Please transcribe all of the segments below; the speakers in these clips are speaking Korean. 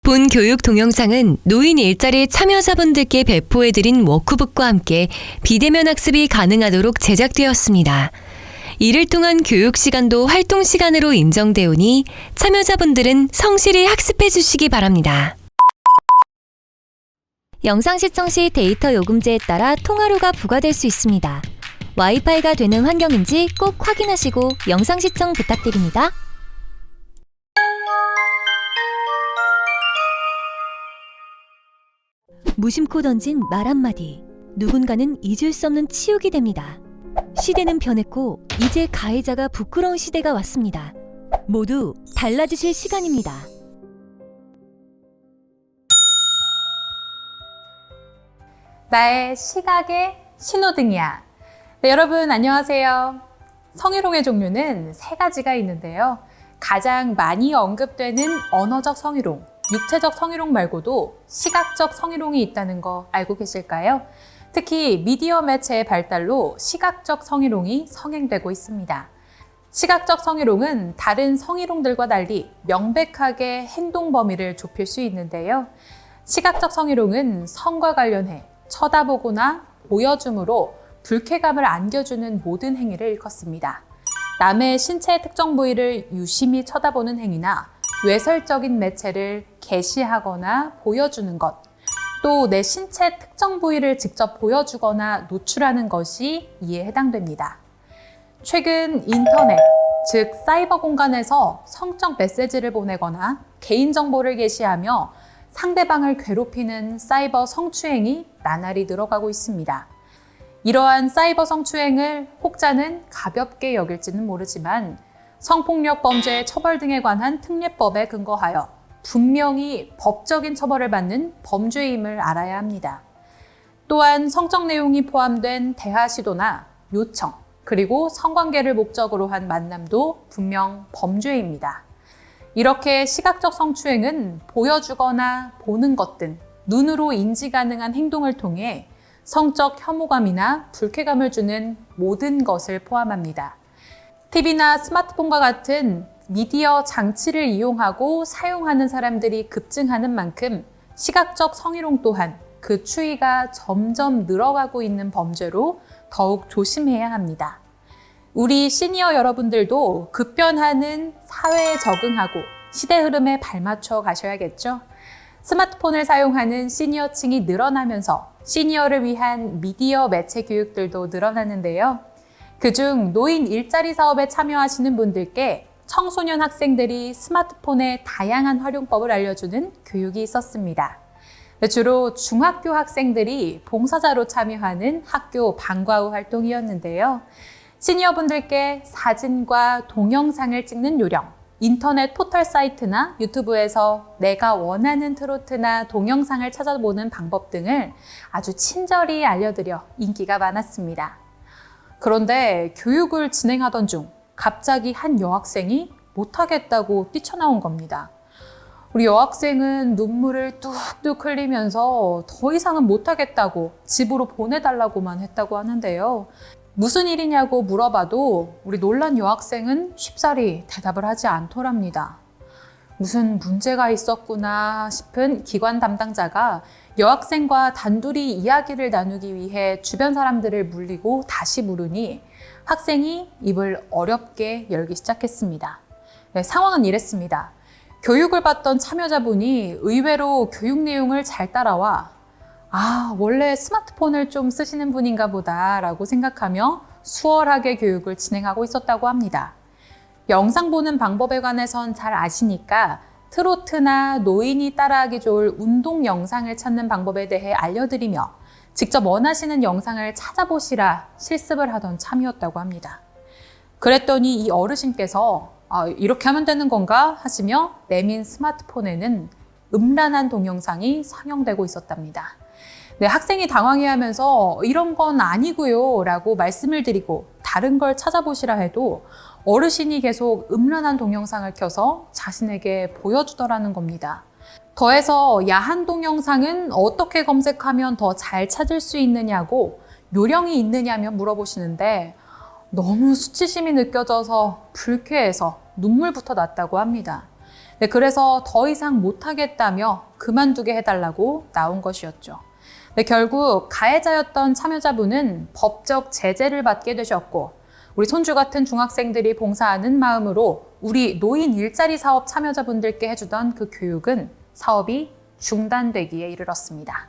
본 교육 동영상은 노인 일자리 참여자분들께 배포해드린 워크북과 함께 비대면 학습이 가능하도록 제작되었습니다. 이를 통한 교육 시간도 활동 시간으로 인정되오니 참여자분들은 성실히 학습해 주시기 바랍니다. 영상 시청 시 데이터 요금제에 따라 통화료가 부과될 수 있습니다. 와이파이가 되는 환경인지 꼭 확인하시고 영상 시청 부탁드립니다. 무심코 던진 말 한마디. 누군가는 잊을 수 없는 치욕이 됩니다. 시대는 변했고 이제 가해자가 부끄러운 시대가 왔습니다. 모두 달라지실 시간입니다. 나의 시각의 신호등이야. 네, 여러분 안녕하세요. 성희롱의 종류는 세 가지가 있는데요. 가장 많이 언급되는 언어적 성희롱, 육체적 성희롱 말고도 시각적 성희롱이 있다는 거 알고 계실까요? 특히 미디어 매체의 발달로 시각적 성희롱이 성행되고 있습니다. 시각적 성희롱은 다른 성희롱들과 달리 명백하게 행동 범위를 좁힐 수 있는데요. 시각적 성희롱은 성과 관련해 쳐다보거나 보여줌으로 불쾌감을 안겨주는 모든 행위를 일컫습니다. 남의 신체 특정 부위를 유심히 쳐다보는 행위나 외설적인 매체를 게시하거나 보여주는 것, 또 내 신체 특정 부위를 직접 보여주거나 노출하는 것이 이에 해당됩니다. 최근 인터넷, 즉 사이버 공간에서 성적 메시지를 보내거나 개인정보를 게시하며 상대방을 괴롭히는 사이버 성추행이 나날이 늘어가고 있습니다. 이러한 사이버 성추행을 혹자는 가볍게 여길지는 모르지만 성폭력 범죄 처벌 등에 관한 특례법에 근거하여 분명히 법적인 처벌을 받는 범죄임을 알아야 합니다. 또한 성적 내용이 포함된 대화 시도나 요청, 그리고 성관계를 목적으로 한 만남도 분명 범죄입니다. 이렇게 시각적 성추행은 보여주거나 보는 것 등 눈으로 인지 가능한 행동을 통해 성적 혐오감이나 불쾌감을 주는 모든 것을 포함합니다. TV나 스마트폰과 같은 미디어 장치를 이용하고 사용하는 사람들이 급증하는 만큼 시각적 성희롱 또한 그 추이가 점점 늘어가고 있는 범죄로 더욱 조심해야 합니다. 우리 시니어 여러분들도 급변하는 사회에 적응하고 시대 흐름에 발맞춰 가셔야겠죠? 스마트폰을 사용하는 시니어층이 늘어나면서 시니어를 위한 미디어 매체 교육들도 늘어나는데요. 그중 노인 일자리 사업에 참여하시는 분들께 청소년 학생들이 스마트폰의 다양한 활용법을 알려주는 교육이 있었습니다. 주로 중학교 학생들이 봉사자로 참여하는 학교 방과 후 활동이었는데요. 시니어분들께 사진과 동영상을 찍는 요령, 인터넷 포털 사이트나 유튜브에서 내가 원하는 트로트나 동영상을 찾아보는 방법 등을 아주 친절히 알려드려 인기가 많았습니다. 그런데 교육을 진행하던 중 갑자기 한 여학생이 못하겠다고 뛰쳐나온 겁니다. 우리 여학생은 눈물을 뚝뚝 흘리면서 더 이상은 못하겠다고 집으로 보내달라고만 했다고 하는데요. 무슨 일이냐고 물어봐도 우리 놀란 여학생은 쉽사리 대답을 하지 않더랍니다. 무슨 문제가 있었구나 싶은 기관 담당자가 여학생과 단둘이 이야기를 나누기 위해 주변 사람들을 물리고 다시 물으니 학생이 입을 어렵게 열기 시작했습니다. 네, 상황은 이랬습니다. 교육을 받던 참여자분이 의외로 교육 내용을 잘 따라와 원래 스마트폰을 좀 쓰시는 분인가 보다 라고 생각하며 수월하게 교육을 진행하고 있었다고 합니다. 영상 보는 방법에 관해선 잘 아시니까 트로트나 노인이 따라하기 좋을 운동 영상을 찾는 방법에 대해 알려드리며 직접 원하시는 영상을 찾아보시라 실습을 하던 참이었다고 합니다. 그랬더니 이 어르신께서 이렇게 하면 되는 건가 하시며 내민 스마트폰에는 음란한 동영상이 상영되고 있었답니다. 네, 학생이 당황해하면서 이런 건 아니고요 라고 말씀을 드리고 다른 걸 찾아보시라 해도 어르신이 계속 음란한 동영상을 켜서 자신에게 보여주더라는 겁니다. 더해서 야한 동영상은 어떻게 검색하면 더 잘 찾을 수 있느냐고 요령이 있느냐며 물어보시는데 너무 수치심이 느껴져서 불쾌해서 눈물부터 났다고 합니다. 네, 그래서 더 이상 못하겠다며 그만두게 해달라고 나온 것이었죠. 네, 결국 가해자였던 참여자분은 법적 제재를 받게 되셨고 우리 손주 같은 중학생들이 봉사하는 마음으로 우리 노인 일자리 사업 참여자분들께 해주던 그 교육은 사업이 중단되기에 이르렀습니다.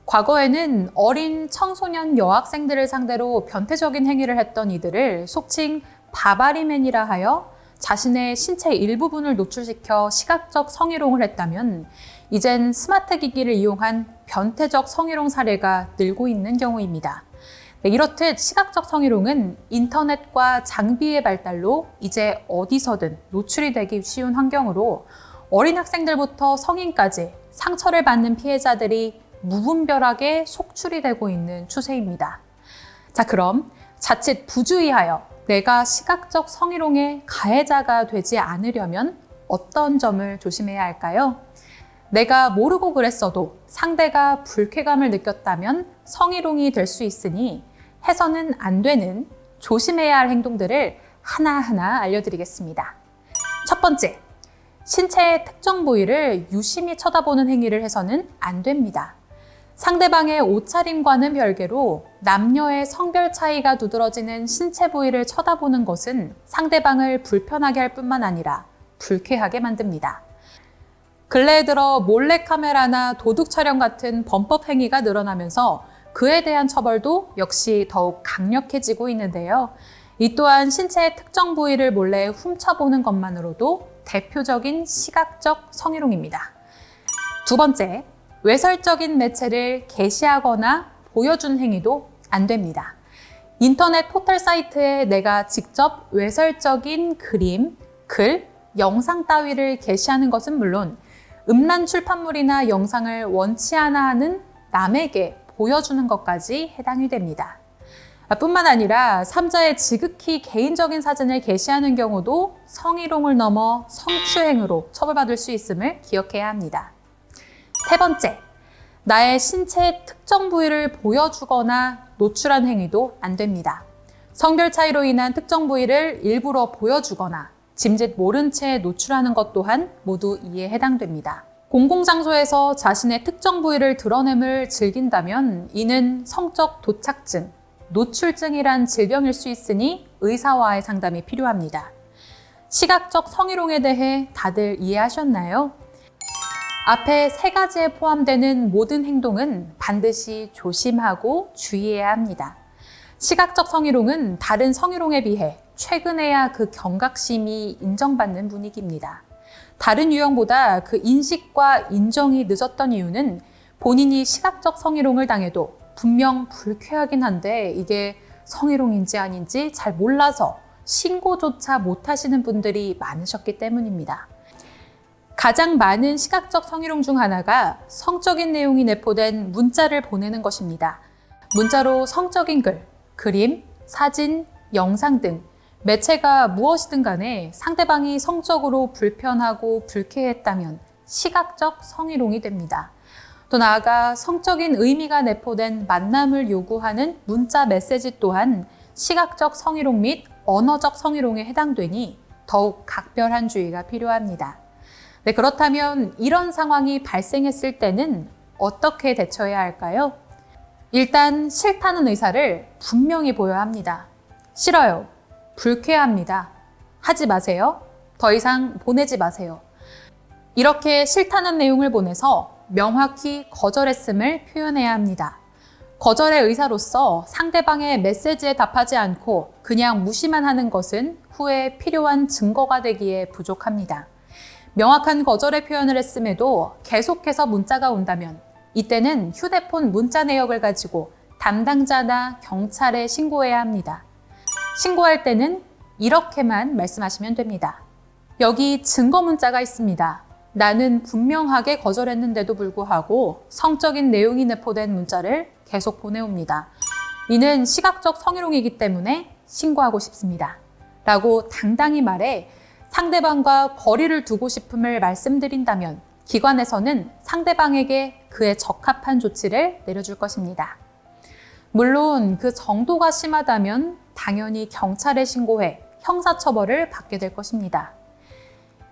과거에는 어린 청소년 여학생들을 상대로 변태적인 행위를 했던 이들을 속칭 바바리맨이라 하여 자신의 신체 일부분을 노출시켜 시각적 성희롱을 했다면 이젠 스마트 기기를 이용한 변태적 성희롱 사례가 늘고 있는 경우입니다. 네, 이렇듯 시각적 성희롱은 인터넷과 장비의 발달로 이제 어디서든 노출이 되기 쉬운 환경으로 어린 학생들부터 성인까지 상처를 받는 피해자들이 무분별하게 속출이 되고 있는 추세입니다. 자, 그럼 자칫 부주의하여 내가 시각적 성희롱의 가해자가 되지 않으려면 어떤 점을 조심해야 할까요? 내가 모르고 그랬어도 상대가 불쾌감을 느꼈다면 성희롱이 될 수 있으니 해서는 안 되는 조심해야 할 행동들을 하나하나 알려드리겠습니다. 첫 번째, 신체의 특정 부위를 유심히 쳐다보는 행위를 해서는 안 됩니다. 상대방의 옷차림과는 별개로 남녀의 성별 차이가 두드러지는 신체 부위를 쳐다보는 것은 상대방을 불편하게 할 뿐만 아니라 불쾌하게 만듭니다. 근래에 들어 몰래카메라나 도둑 촬영 같은 범법 행위가 늘어나면서 그에 대한 처벌도 역시 더욱 강력해지고 있는데요. 이 또한 신체의 특정 부위를 몰래 훔쳐보는 것만으로도 대표적인 시각적 성희롱입니다. 두 번째, 외설적인 매체를 게시하거나 보여준 행위도 안 됩니다. 인터넷 포털 사이트에 내가 직접 외설적인 그림, 글, 영상 따위를 게시하는 것은 물론 음란 출판물이나 영상을 원치 않아 하는 남에게 보여주는 것까지 해당이 됩니다. 뿐만 아니라 3자의 지극히 개인적인 사진을 게시하는 경우도 성희롱을 넘어 성추행으로 처벌받을 수 있음을 기억해야 합니다. 세 번째, 나의 신체 특정 부위를 보여주거나 노출한 행위도 안 됩니다. 성별 차이로 인한 특정 부위를 일부러 보여주거나 짐짓 모른 채 노출하는 것 또한 모두 이에 해당됩니다. 공공장소에서 자신의 특정 부위를 드러냄을 즐긴다면 이는 성적 도착증, 노출증이란 질병일 수 있으니 의사와의 상담이 필요합니다. 시각적 성희롱에 대해 다들 이해하셨나요? 앞에 세 가지에 포함되는 모든 행동은 반드시 조심하고 주의해야 합니다. 시각적 성희롱은 다른 성희롱에 비해 최근에야 그 경각심이 인정받는 분위기입니다. 다른 유형보다 그 인식과 인정이 늦었던 이유는 본인이 시각적 성희롱을 당해도 분명 불쾌하긴 한데 이게 성희롱인지 아닌지 잘 몰라서 신고조차 못하시는 분들이 많으셨기 때문입니다. 가장 많은 시각적 성희롱 중 하나가 성적인 내용이 내포된 문자를 보내는 것입니다. 문자로 성적인 글, 그림, 사진, 영상 등 매체가 무엇이든 간에 상대방이 성적으로 불편하고 불쾌했다면 시각적 성희롱이 됩니다. 또 나아가 성적인 의미가 내포된 만남을 요구하는 문자 메시지 또한 시각적 성희롱 및 언어적 성희롱에 해당되니 더욱 각별한 주의가 필요합니다. 네, 그렇다면 이런 상황이 발생했을 때는 어떻게 대처해야 할까요? 일단 싫다는 의사를 분명히 보여야 합니다. 싫어요. 불쾌합니다. 하지 마세요. 더 이상 보내지 마세요. 이렇게 싫다는 내용을 보내서 명확히 거절했음을 표현해야 합니다. 거절의 의사로서 상대방의 메시지에 답하지 않고 그냥 무시만 하는 것은 후에 필요한 증거가 되기에 부족합니다. 명확한 거절의 표현을 했음에도 계속해서 문자가 온다면 이때는 휴대폰 문자 내역을 가지고 담당자나 경찰에 신고해야 합니다. 신고할 때는 이렇게만 말씀하시면 됩니다. 여기 증거 문자가 있습니다. 나는 분명하게 거절했는데도 불구하고 성적인 내용이 내포된 문자를 계속 보내옵니다. 이는 시각적 성희롱이기 때문에 신고하고 싶습니다. 라고 당당히 말해 상대방과 거리를 두고 싶음을 말씀드린다면 기관에서는 상대방에게 그에 적합한 조치를 내려줄 것입니다. 물론 그 정도가 심하다면 당연히 경찰에 신고해 형사처벌을 받게 될 것입니다.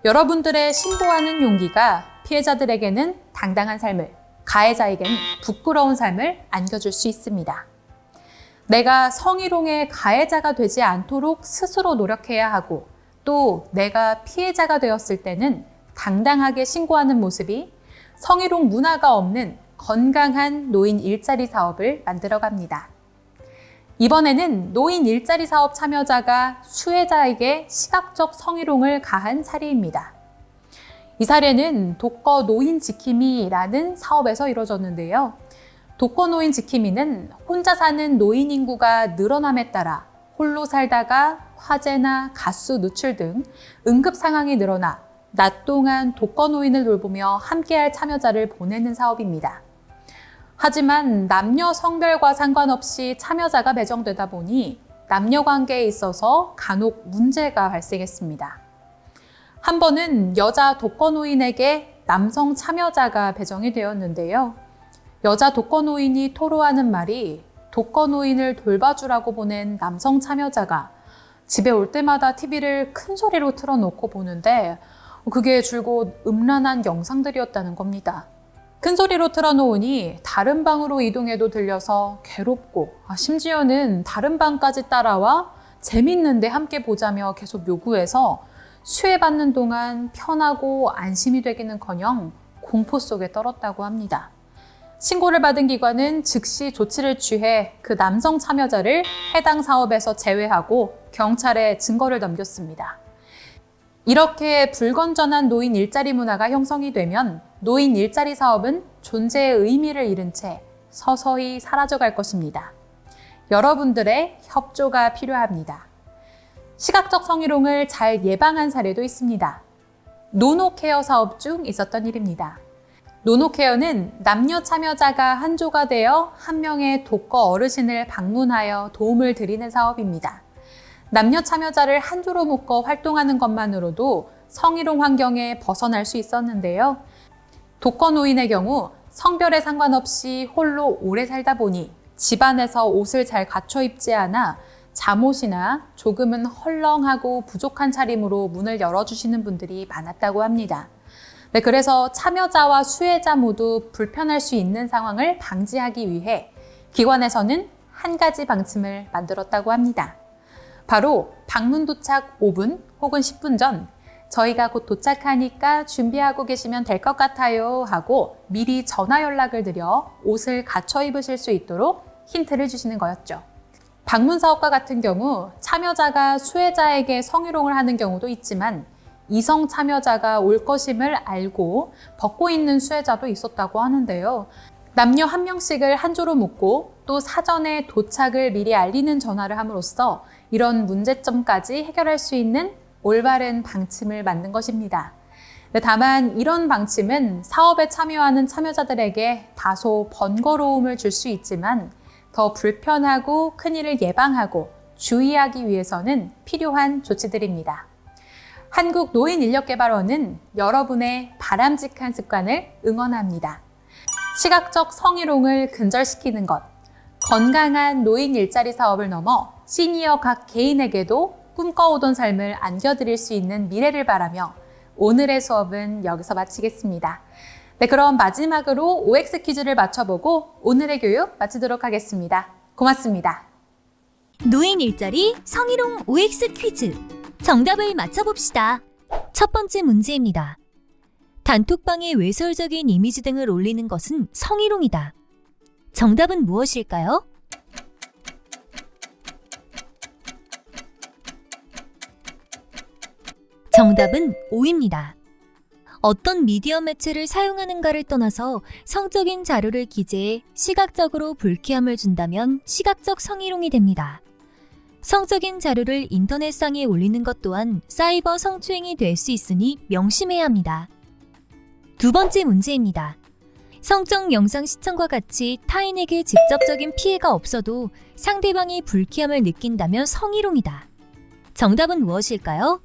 여러분들의 신고하는 용기가 피해자들에게는 당당한 삶을, 가해자에게는 부끄러운 삶을 안겨줄 수 있습니다. 내가 성희롱의 가해자가 되지 않도록 스스로 노력해야 하고, 또 내가 피해자가 되었을 때는 당당하게 신고하는 모습이 성희롱 문화가 없는 건강한 노인 일자리 사업을 만들어갑니다. 이번에는 노인 일자리 사업 참여자가 수혜자에게 시각적 성희롱을 가한 사례입니다. 이 사례는 독거 노인 지킴이라는 사업에서 이루어졌는데요. 독거 노인 지킴이는 혼자 사는 노인 인구가 늘어남에 따라 홀로 살다가 화재나 가스 누출 등 응급 상황이 늘어나 낮 동안 독거 노인을 돌보며 함께할 참여자를 보내는 사업입니다. 하지만 남녀 성별과 상관없이 참여자가 배정되다 보니 남녀 관계에 있어서 간혹 문제가 발생했습니다. 한 번은 여자 독거 노인에게 남성 참여자가 배정이 되었는데요. 여자 독거 노인이 토로하는 말이 독거 노인을 돌봐주라고 보낸 남성 참여자가 집에 올 때마다 TV를 큰 소리로 틀어놓고 보는데 그게 줄곧 음란한 영상들이었다는 겁니다. 큰 소리로 틀어놓으니 다른 방으로 이동해도 들려서 괴롭고 심지어는 다른 방까지 따라와 재밌는데 함께 보자며 계속 요구해서 수혜받는 동안 편하고 안심이 되기는커녕 공포 속에 떨었다고 합니다. 신고를 받은 기관은 즉시 조치를 취해 그 남성 참여자를 해당 사업에서 제외하고 경찰에 증거를 넘겼습니다. 이렇게 불건전한 노인 일자리 문화가 형성이 되면 노인 일자리 사업은 존재의 의미를 잃은 채 서서히 사라져갈 것입니다. 여러분들의 협조가 필요합니다. 시각적 성희롱을 잘 예방한 사례도 있습니다. 노노케어 사업 중 있었던 일입니다. 노노케어는 남녀 참여자가 한조가 되어 한 명의 독거 어르신을 방문하여 도움을 드리는 사업입니다. 남녀 참여자를 한 조로 묶어 활동하는 것만으로도 성희롱 환경에 벗어날 수 있었는데요. 독거 노인의 경우 성별에 상관없이 홀로 오래 살다 보니 집안에서 옷을 잘 갖춰 입지 않아 잠옷이나 조금은 헐렁하고 부족한 차림으로 문을 열어주시는 분들이 많았다고 합니다. 네, 그래서 참여자와 수혜자 모두 불편할 수 있는 상황을 방지하기 위해 기관에서는 한 가지 방침을 만들었다고 합니다. 바로 방문 도착 5분 혹은 10분 전 저희가 곧 도착하니까 준비하고 계시면 될 것 같아요 하고 미리 전화 연락을 드려 옷을 갖춰 입으실 수 있도록 힌트를 주시는 거였죠. 방문 사업과 같은 경우 참여자가 수혜자에게 성희롱을 하는 경우도 있지만 이성 참여자가 올 것임을 알고 벗고 있는 수혜자도 있었다고 하는데요. 남녀 한 명씩을 한 조로 묶고 또 사전에 도착을 미리 알리는 전화를 함으로써 이런 문제점까지 해결할 수 있는 올바른 방침을 만든 것입니다. 다만 이런 방침은 사업에 참여하는 참여자들에게 다소 번거로움을 줄 수 있지만 더 불편하고 큰일을 예방하고 주의하기 위해서는 필요한 조치들입니다. 한국노인인력개발원은 여러분의 바람직한 습관을 응원합니다. 시각적 성희롱을 근절시키는 것, 건강한 노인 일자리 사업을 넘어 시니어 각 개인에게도 꿈꿔오던 삶을 안겨드릴 수 있는 미래를 바라며 오늘의 수업은 여기서 마치겠습니다. 네, 그럼 마지막으로 OX 퀴즈를 맞춰보고 오늘의 교육 마치도록 하겠습니다. 고맙습니다. 노인 일자리 성희롱 OX 퀴즈. 정답을 맞춰봅시다. 첫 번째 문제입니다. 단톡방에 외설적인 이미지 등을 올리는 것은 성희롱이다. 정답은 무엇일까요? 정답은 O입니다. 어떤 미디어 매체를 사용하는가를 떠나서 성적인 자료를 기재해 시각적으로 불쾌함을 준다면 시각적 성희롱이 됩니다. 성적인 자료를 인터넷상에 올리는 것 또한 사이버 성추행이 될 수 있으니 명심해야 합니다. 두 번째 문제입니다. 성적 영상 시청과 같이 타인에게 직접적인 피해가 없어도 상대방이 불쾌함을 느낀다면 성희롱이다. 정답은 무엇일까요?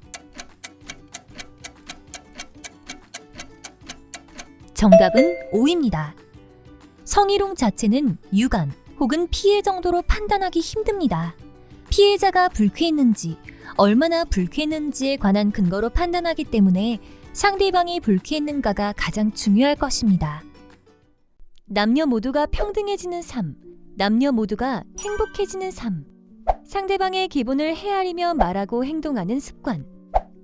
정답은 O입니다. 성희롱 자체는 유감 혹은 피해 정도로 판단하기 힘듭니다. 피해자가 불쾌했는지 얼마나 불쾌했는지에 관한 근거로 판단하기 때문에 상대방이 불쾌했는가가 가장 중요할 것입니다. 남녀 모두가 평등해지는 삶, 남녀 모두가 행복해지는 삶, 상대방의 기분을 헤아리며 말하고 행동하는 습관,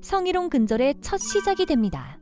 성희롱 근절의 첫 시작이 됩니다.